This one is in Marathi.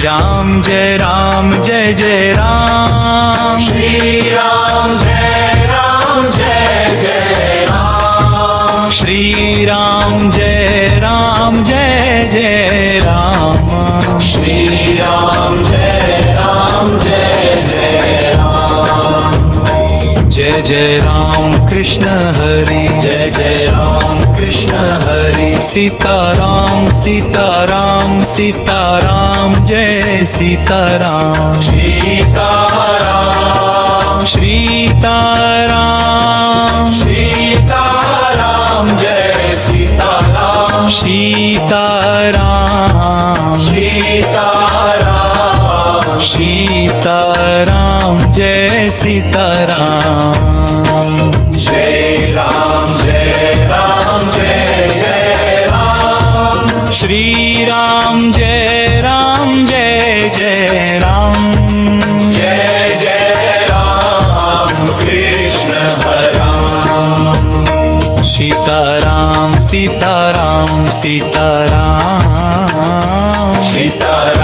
राम जय जय राम। श्री राम जय जय राम। श्री राम जय जय राम। श्री राम जय जय राम। जय राम कृष्ण हरि जय राम कृष्ण हरि। सीताराम सीताराम सीताराम जय सीताराम। सीताराम सीताराम सीताराम जय सीताराम। सीताराम सीताराम सीताराम जय सीताराम। जय राम जय राम। श्री राम जय जय राम। जय राम कृष्ण हराम। सीताराम सीताराम सीताराम सीताराम